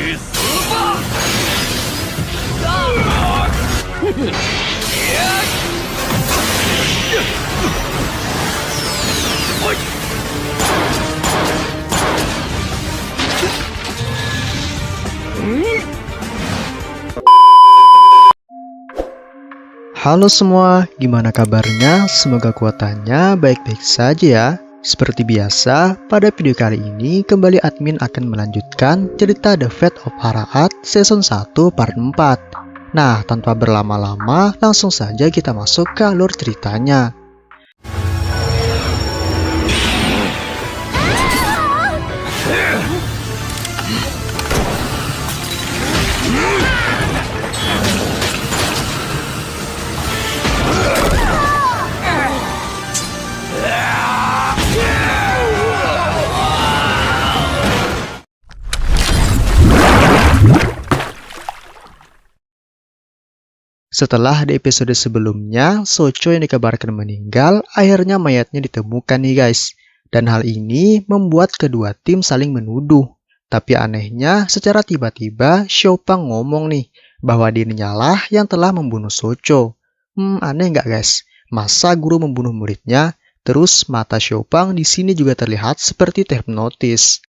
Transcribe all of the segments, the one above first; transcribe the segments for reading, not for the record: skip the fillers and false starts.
Halo semua, gimana kabarnya? Semoga kuatannya baik-baik saja ya. Seperti biasa, pada video kali ini kembali admin akan melanjutkan cerita The Fate of Araat Season 1 Part 4. Nah, tanpa berlama-lama, langsung saja kita masuk ke alur ceritanya. Setelah di episode sebelumnya, Socho yang dikabarkan meninggal, akhirnya mayatnya ditemukan nih guys. Dan hal ini membuat kedua tim saling menuduh. Tapi anehnya, secara tiba-tiba, Xiaopang ngomong nih, bahwa dirinya lah yang telah membunuh Socho. Aneh nggak guys? Masa guru membunuh muridnya? Terus mata Xiaopang di sini juga terlihat seperti terhipnotis.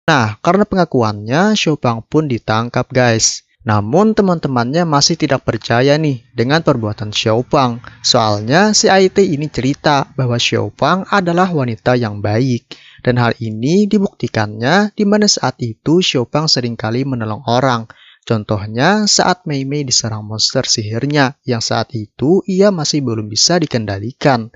Nah, karena pengakuannya, Xiaopang pun ditangkap guys. Namun teman-temannya masih tidak percaya nih dengan perbuatan Xiaopang. Soalnya si IT ini cerita bahwa Xiaopang adalah wanita yang baik. Dan hal ini dibuktikannya di mana saat itu Xiaopang seringkali menolong orang. Contohnya saat Mei Mei diserang monster sihirnya yang saat itu ia masih belum bisa dikendalikan.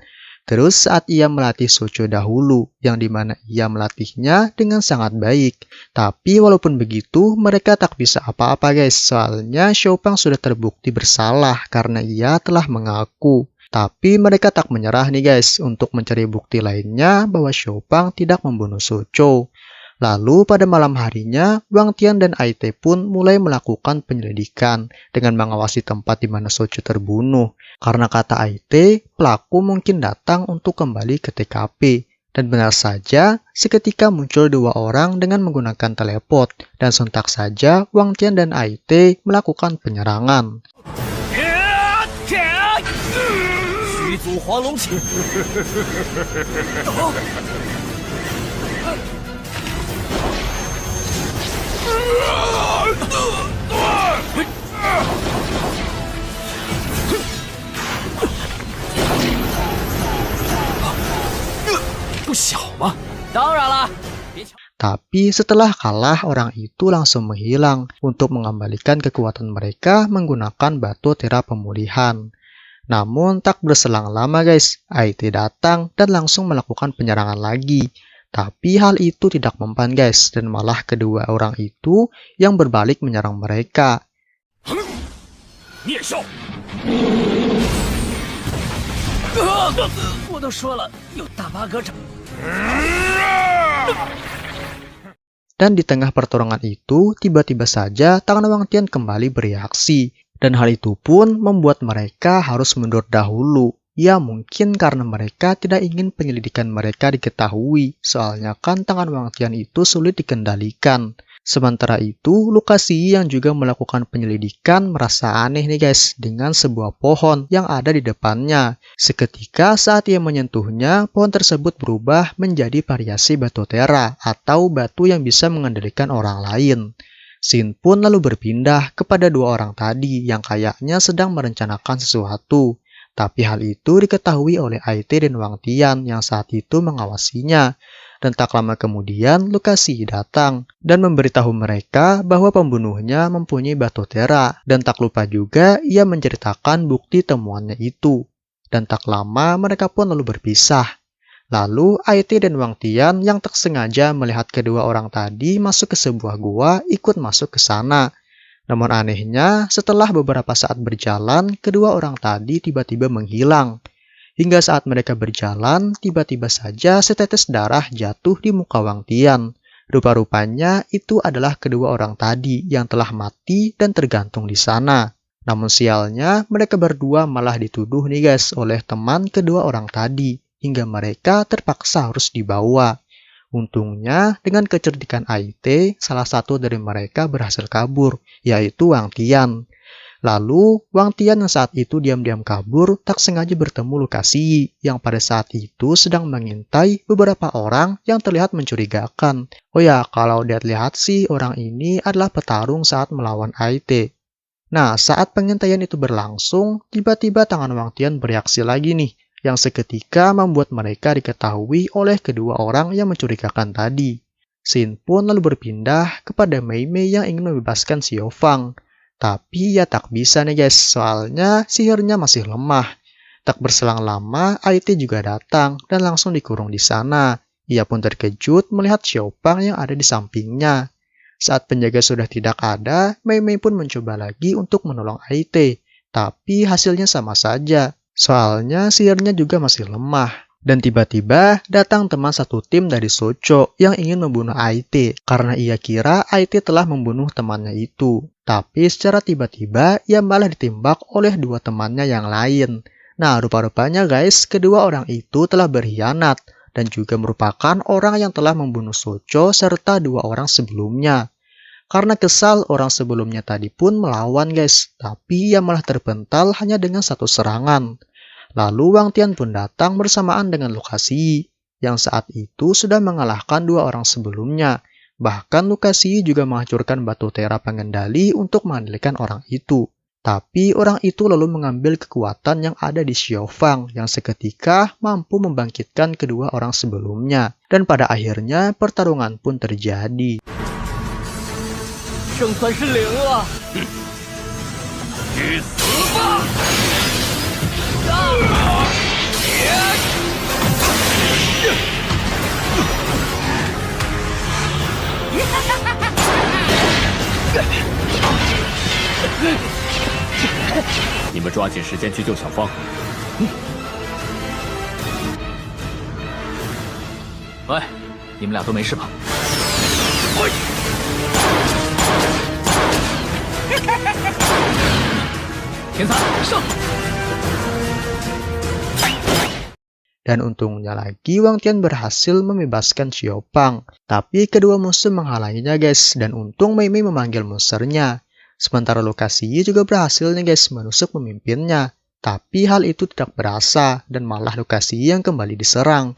Terus saat ia melatih Socho dahulu, yang dimana ia melatihnya dengan sangat baik. Tapi walaupun begitu, mereka tak bisa apa-apa guys, soalnya Xiaopang sudah terbukti bersalah karena ia telah mengaku. Tapi mereka tak menyerah nih guys, untuk mencari bukti lainnya bahwa Xiaopang tidak membunuh Socho. Lalu pada malam harinya, Wang Tian dan IT pun mulai melakukan penyelidikan dengan mengawasi tempat di mana Socho terbunuh. Karena kata IT, pelaku mungkin datang untuk kembali ke TKP. Dan benar saja, seketika muncul dua orang dengan menggunakan teleport. Dan sontak saja, Wang Tian dan IT melakukan penyerangan. Tapi setelah kalah, orang itu langsung menghilang untuk mengembalikan kekuatan mereka menggunakan batu tera pemulihan. Namun tak berselang lama guys, IT datang dan langsung melakukan penyerangan lagi. Tapi hal itu tidak mempan guys, dan malah kedua orang itu yang berbalik menyerang mereka. Dan di tengah pertarungan itu, tiba-tiba saja tangan Wang Tian kembali bereaksi. Dan hal itu pun membuat mereka harus mundur dahulu. Ya mungkin karena mereka tidak ingin penyelidikan mereka diketahui, soalnya kan tangan Wang Tian itu sulit dikendalikan. Sementara itu, Lucasie yang juga melakukan penyelidikan merasa aneh nih guys dengan sebuah pohon yang ada di depannya. Seketika saat ia menyentuhnya, pohon tersebut berubah menjadi variasi batu tera atau batu yang bisa mengendalikan orang lain. Xin pun lalu berpindah kepada dua orang tadi yang kayaknya sedang merencanakan sesuatu. Tapi hal itu diketahui oleh IT dan Wang Tian yang saat itu mengawasinya. Dan tak lama kemudian, Lucasie datang dan memberitahu mereka bahwa pembunuhnya mempunyai batu tera. Dan tak lupa juga ia menceritakan bukti temuannya itu. Dan tak lama mereka pun lalu berpisah. Lalu IT dan Wang Tian yang tak sengaja melihat kedua orang tadi masuk ke sebuah gua ikut masuk ke sana. Namun anehnya, setelah beberapa saat berjalan, kedua orang tadi tiba-tiba menghilang. Hingga saat mereka berjalan, tiba-tiba saja setetes darah jatuh di muka Wang Tian. Rupa-rupanya itu adalah kedua orang tadi yang telah mati dan tergantung di sana. Namun sialnya, mereka berdua malah dituduh nih guys oleh teman kedua orang tadi, hingga mereka terpaksa harus dibawa. Untungnya, dengan kecerdikan IT, salah satu dari mereka berhasil kabur, yaitu Wang Tian. Lalu, Wang Tian yang saat itu diam-diam kabur tak sengaja bertemu Lu Kasiyi yang pada saat itu sedang mengintai beberapa orang yang terlihat mencurigakan. Oh ya, kalau dilihat sih orang ini adalah petarung saat melawan IT. Nah, saat pengintaian itu berlangsung, tiba-tiba tangan Wang Tian bereaksi lagi nih, yang seketika membuat mereka diketahui oleh kedua orang yang mencurigakan tadi. Xin pun lalu berpindah kepada Mei Mei yang ingin membebaskan Xiao Fang. Tapi ya tak bisa nih guys, soalnya sihirnya masih lemah. Tak berselang lama, IT juga datang dan langsung dikurung di sana. Ia pun terkejut melihat Xiao Fang yang ada di sampingnya. Saat penjaga sudah tidak ada, Mei Mei pun mencoba lagi untuk menolong IT. Tapi hasilnya sama saja, soalnya sihirnya juga masih lemah. Dan tiba-tiba datang teman satu tim dari Socho yang ingin membunuh IT karena ia kira IT telah membunuh temannya itu. Tapi secara tiba-tiba ia malah ditembak oleh dua temannya yang lain. Nah, rupa-rupanya guys, kedua orang itu telah berkhianat dan juga merupakan orang yang telah membunuh Socho serta dua orang sebelumnya. Karena kesal, orang sebelumnya tadi pun melawan guys, tapi ia malah terpental hanya dengan satu serangan. Lalu Wang Tian pun datang bersamaan dengan Lu Kasiyi, yang saat itu sudah mengalahkan dua orang sebelumnya. Bahkan Lu Kasiyi juga menghancurkan batu tera pengendali untuk mengendalikan orang itu. Tapi orang itu lalu mengambil kekuatan yang ada di Xiao Fang yang seketika mampu membangkitkan kedua orang sebelumnya. Dan pada akhirnya pertarungan pun terjadi. 胜算是零了。去死吧！你们抓紧时间去救小芳。喂，你们俩都没事吧？ 天才上！ Dan untungnya lagi Wang Tian berhasil membebaskan Xiao Fang. Tapi kedua musuh menghalanginya guys, dan untung Mei Mei memanggil monsternya. Sementara Lu Kasiyi juga berhasil nih guys menusuk pemimpinnya. Tapi hal itu tidak berasa dan malah Lu Kasiyi yang kembali diserang.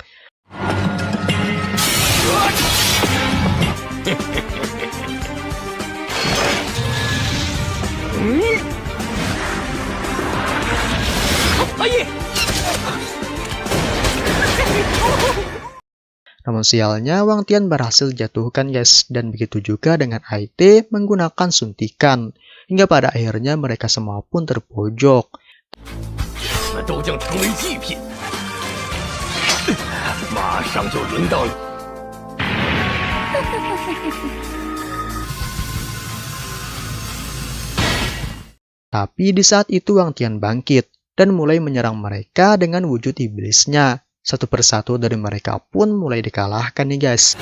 Namun sialnya Wang Tian berhasil jatuhkan guys, dan begitu juga dengan IT menggunakan suntikan, hingga pada akhirnya mereka semua pun terpojok. Tapi di saat itu Wang Tian bangkit dan mulai menyerang mereka dengan wujud iblisnya. Satu persatu dari mereka pun mulai dikalahkan nih guys.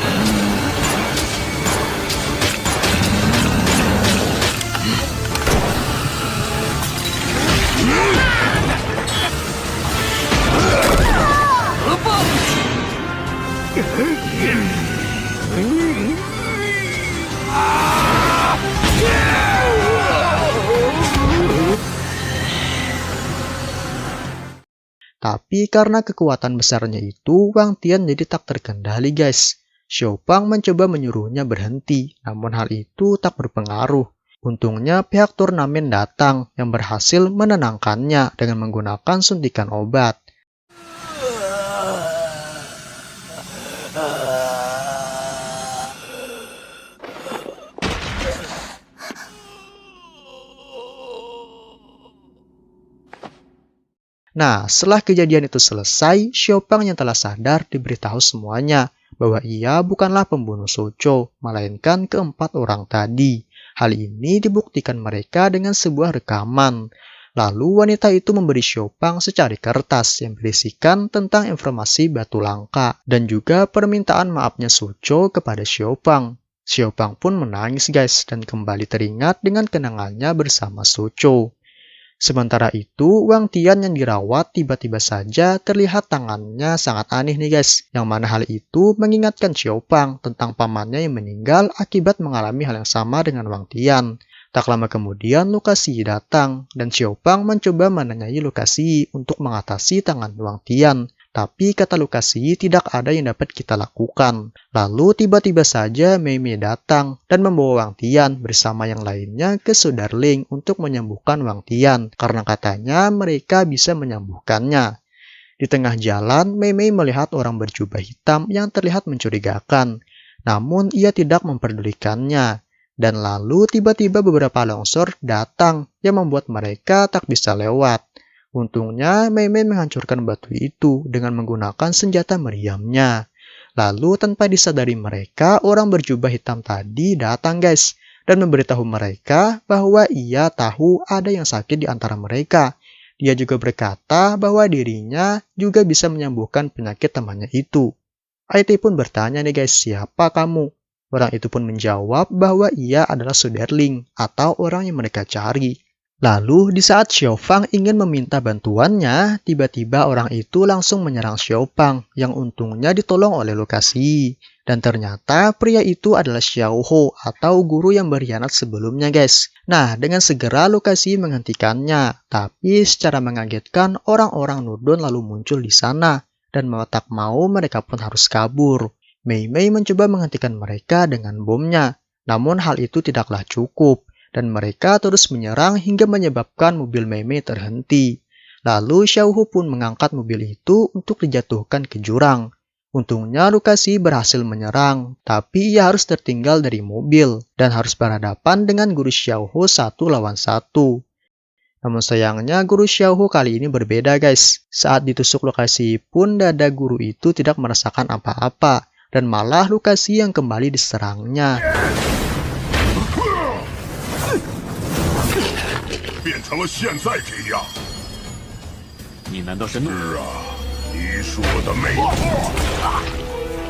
Tapi karena kekuatan besarnya itu, Wang Tian jadi tak terkendali guys. Xiao Fang mencoba menyuruhnya berhenti, namun hal itu tak berpengaruh. Untungnya pihak turnamen datang yang berhasil menenangkannya dengan menggunakan suntikan obat. Nah, setelah kejadian itu selesai, Xiao Fang yang telah sadar diberitahu semuanya bahwa ia bukanlah pembunuh Socho, melainkan keempat orang tadi. Hal ini dibuktikan mereka dengan sebuah rekaman. Lalu wanita itu memberi Xiao Fang secari kertas yang berisikan tentang informasi batu langka dan juga permintaan maafnya Socho kepada Xiao Fang. Xiao Fang pun menangis guys dan kembali teringat dengan kenangannya bersama Socho. Sementara itu, Wang Tian yang dirawat tiba-tiba saja terlihat tangannya sangat aneh nih guys. Yang mana hal itu mengingatkan Xiao Pang tentang pamannya yang meninggal akibat mengalami hal yang sama dengan Wang Tian. Tak lama kemudian Lu Kexi datang dan Xiao Pang mencoba menanyai Lu Kexi untuk mengatasi tangan Wang Tian. Tapi kata Lu Kexi tidak ada yang dapat kita lakukan. Lalu tiba-tiba saja Mei Mei datang dan membawa Wang Tian bersama yang lainnya ke Sudarling untuk menyembuhkan Wang Tian. Karena katanya mereka bisa menyembuhkannya. Di tengah jalan, Mei Mei melihat orang berjubah hitam yang terlihat mencurigakan. Namun ia tidak memperdulikannya. Dan lalu tiba-tiba beberapa longsor datang yang membuat mereka tak bisa lewat. Untungnya, Mei Mei menghancurkan batu itu dengan menggunakan senjata meriamnya. Lalu tanpa disadari mereka, orang berjubah hitam tadi datang guys. Dan memberitahu mereka bahwa ia tahu ada yang sakit di antara mereka. Dia juga berkata bahwa dirinya juga bisa menyembuhkan penyakit temannya itu. IT pun bertanya nih guys, siapa kamu? Orang itu pun menjawab bahwa ia adalah Sudarling atau orang yang mereka cari. Lalu, di saat Xiao Fang ingin meminta bantuannya, tiba-tiba orang itu langsung menyerang Xiao Fang, yang untungnya ditolong oleh Lu Kexi. Dan ternyata pria itu adalah Xiao Ho atau guru yang berkhianat sebelumnya guys. Nah, dengan segera Lu Kexi menghentikannya, tapi secara mengagetkan orang-orang Nudon lalu muncul di sana, dan mau tak mau mereka pun harus kabur. Mei Mei mencoba menghentikan mereka dengan bomnya, namun hal itu tidaklah cukup. Dan mereka terus menyerang hingga menyebabkan mobil Mei Mei terhenti. Lalu Xiao Hu pun mengangkat mobil itu untuk dijatuhkan ke jurang. Untungnya Lu Kexi berhasil menyerang, tapi ia harus tertinggal dari mobil dan harus berhadapan dengan guru Xiao Hu 1 lawan 1. Namun sayangnya guru Xiao Hu kali ini berbeda guys. Saat ditusuk Lu Kexi pun dada guru itu tidak merasakan apa-apa dan malah Lu Kexi yang kembali diserangnya. 变成了现在这样。你难道是怒？是啊，你说的没错。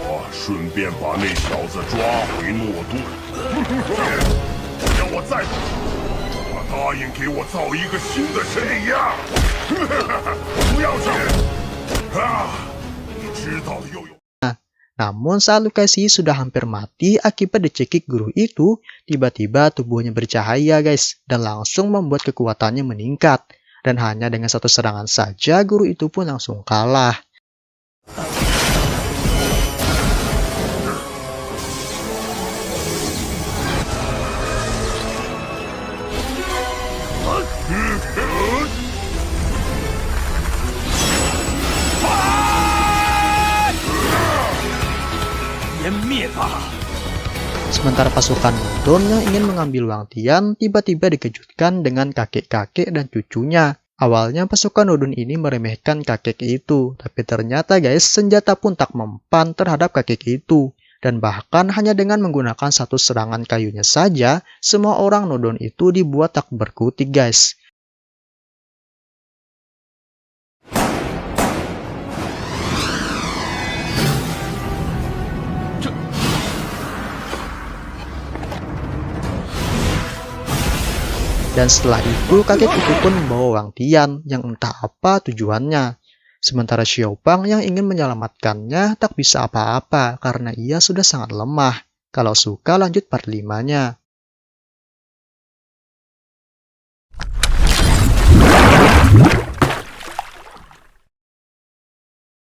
我顺便把那小子抓回诺顿。要我再不，他答应给我造一个新的神一样。不要紧，啊，你知道的又有。 Namun saat Lu Kexi sudah hampir mati akibat dicekik guru itu, tiba-tiba tubuhnya bercahaya guys, dan langsung membuat kekuatannya meningkat. Dan hanya dengan satu serangan saja guru itu pun langsung kalah. Sementara pasukan Nudon yang ingin mengambil Wang Tian tiba-tiba dikejutkan dengan kakek-kakek dan cucunya. Awalnya pasukan Nudon ini meremehkan kakek itu, tapi ternyata guys senjata pun tak mempan terhadap kakek itu. Dan bahkan hanya dengan menggunakan satu serangan kayunya saja, semua orang Nudon itu dibuat tak berkutik guys. Dan setelah itu kakek itu pun membawa Wang Tian yang entah apa tujuannya. Sementara Xiao Pang yang ingin menyelamatkannya tak bisa apa-apa karena ia sudah sangat lemah. Kalau suka lanjut part 5-nya.